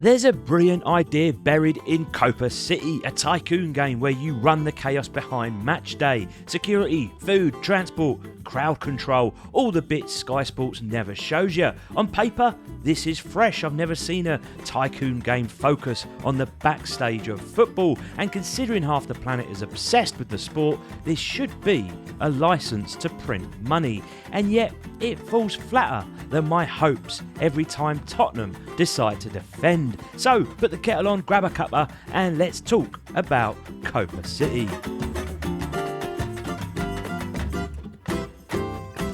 There's a brilliant idea buried in Copa City, a tycoon game where you run the chaos behind matchday, security, food, transport, crowd control, all the bits Sky Sports never shows you. On paper, this is fresh. I've never seen a tycoon game focus on the backstage of football, and considering half the planet is obsessed with the sport, this should be a license to print money. And yet, it falls flatter than my hopes every time Tottenham decide to defend. So put the kettle on, grab a cuppa, and let's talk about Copa City.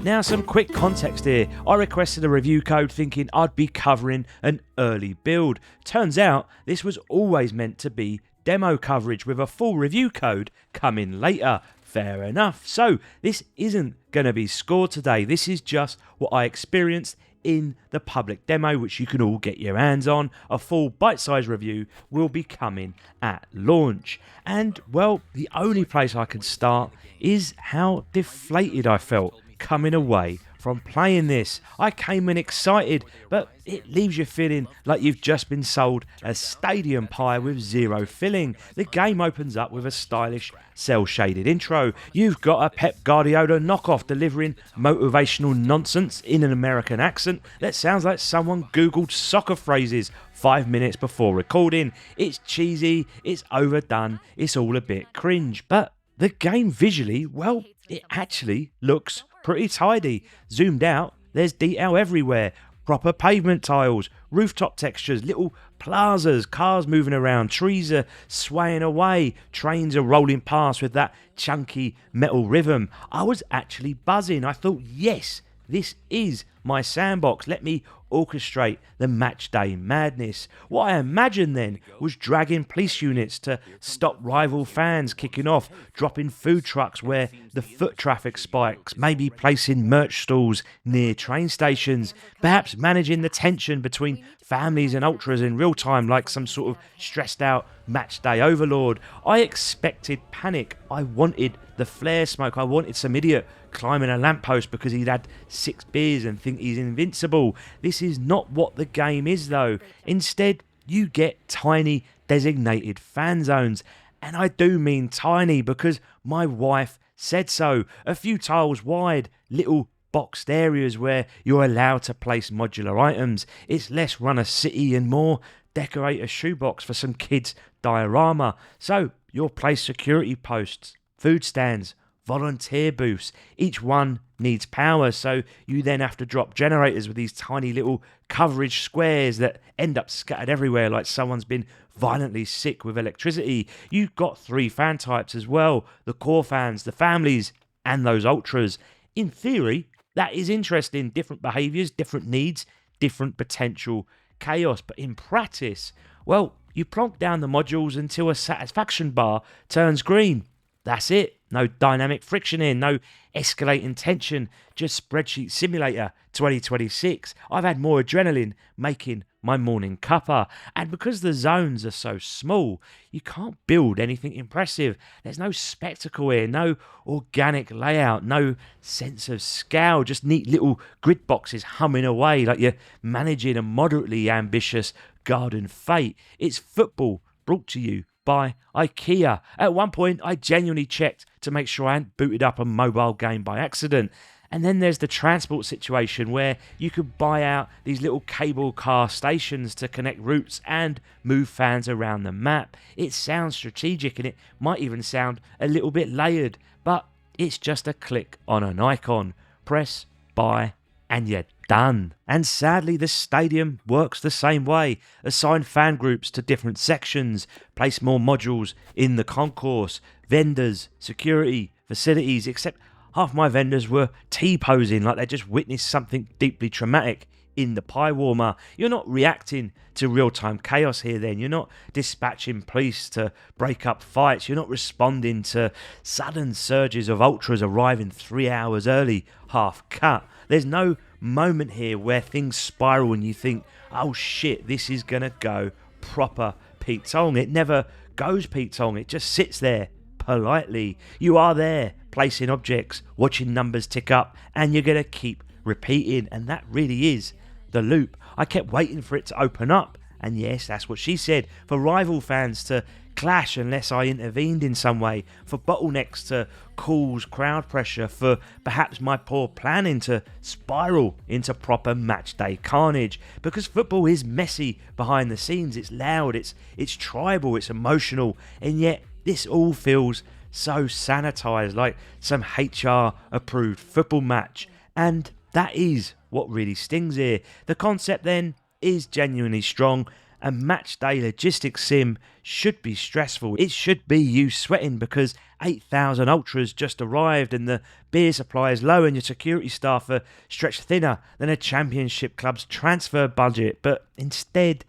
Now, some quick context here. I requested a review code thinking I'd be covering an early build. Turns out this was always meant to be demo coverage with a full review code coming later. Fair enough. So this isn't going to be scored today. This is just what I experienced in the public demo, which you can all get your hands on. A full bite-sized review will be coming at launch. And, well, the only place I can start is how deflated I felt coming away from playing this. I came in excited, but it leaves you feeling like you've just been sold a stadium pie with zero filling. The game opens up with a stylish cel-shaded intro. You've got a Pep Guardiola knockoff delivering motivational nonsense in an American accent that sounds like someone googled soccer phrases 5 minutes before recording. It's cheesy, it's overdone, it's all a bit cringe, but the game visually, well, it actually looks pretty tidy. Zoomed out, there's detail everywhere. Proper pavement tiles, rooftop textures, little plazas, cars moving around, trees are swaying away, trains are rolling past with that chunky metal rhythm. I was actually buzzing. I thought, yes, this is my sandbox. Let me orchestrate the matchday madness. What I imagined then was dragging police units to stop rival fans kicking off, dropping food trucks where the foot traffic spikes, maybe placing merch stalls near train stations, perhaps managing the tension between families and ultras in real time like some sort of stressed out matchday overlord. I expected panic. I wanted the flare smoke. I wanted some idiot climbing a lamppost because he'd had 6 beers and think he's invincible. This is not what the game is though. Instead, you get tiny designated fan zones. And I do mean tiny because my wife said so. A few tiles wide, little boxed areas where you're allowed to place modular items. It's less run a city and more decorate a shoebox for some kids' diorama. So you'll place security posts, food stands, volunteer booths. Each one needs power, so you then have to drop generators with these tiny little coverage squares that end up scattered everywhere like someone's been violently sick with electricity. You've got 3 fan types as well, the core fans, the families, and those ultras. In theory, that is interesting. Different behaviours, different needs, different potential chaos. But in practice, well, you plonk down the modules until a satisfaction bar turns green. That's it. No dynamic friction here, no escalating tension, just Spreadsheet Simulator 2026. I've had more adrenaline making my morning cuppa. And because the zones are so small, you can't build anything impressive. There's no spectacle here, no organic layout, no sense of scale, just neat little grid boxes humming away like you're managing a moderately ambitious garden fete. It's football brought to you by IKEA. At one point, I genuinely checked to make sure I hadn't booted up a mobile game by accident. And then there's the transport situation where you could buy out these little cable car stations to connect routes and move fans around the map. It sounds strategic and it might even sound a little bit layered, but it's just a click on an icon. Press, buy, and you're done. And sadly, the stadium works the same way. Assign fan groups to different sections, place more modules in the concourse, vendors, security, facilities, except half my vendors were T-posing like they just witnessed something deeply traumatic in the pie warmer. You're not reacting to real-time chaos here then. You're not dispatching police to break up fights. You're not responding to sudden surges of ultras arriving 3 hours early, half cut. There's no moment here where things spiral and you think, oh shit, this is gonna go proper Pete Tong. It never goes Pete Tong. It just sits there politely. You are there placing objects, watching numbers tick up, and you're gonna keep repeating. And that really is the loop. I kept waiting for it to open up And yes, that's what she said, for rival fans to clash unless I intervened in some way, for bottlenecks to cause crowd pressure, for perhaps my poor planning to spiral into proper matchday carnage. Because football is messy behind the scenes, it's loud, it's tribal, it's emotional, and yet this all feels so sanitised, like some HR approved football match. And that is what really stings here. The concept then is genuinely strong. A matchday logistics sim should be stressful. It should be you sweating because 8,000 ultras just arrived and the beer supply is low and your security staff are stretched thinner than a championship club's transfer budget. But instead,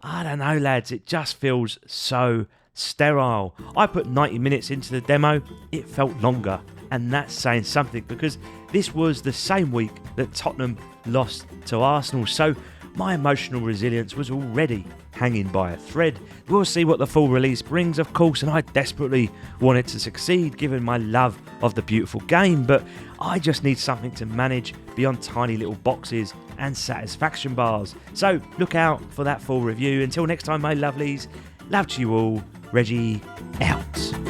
I don't know, lads, it just feels so sterile. I put 90 minutes into the demo, it felt longer. And that's saying something because this was the same week that Tottenham lost to Arsenal. So my emotional resilience was already hanging by a thread. We'll see what the full release brings, of course, and I desperately want it to succeed given my love of the beautiful game, but I just need something to manage beyond tiny little boxes and satisfaction bars. So look out for that full review. Until next time, my lovelies, love to you all. Reggie out.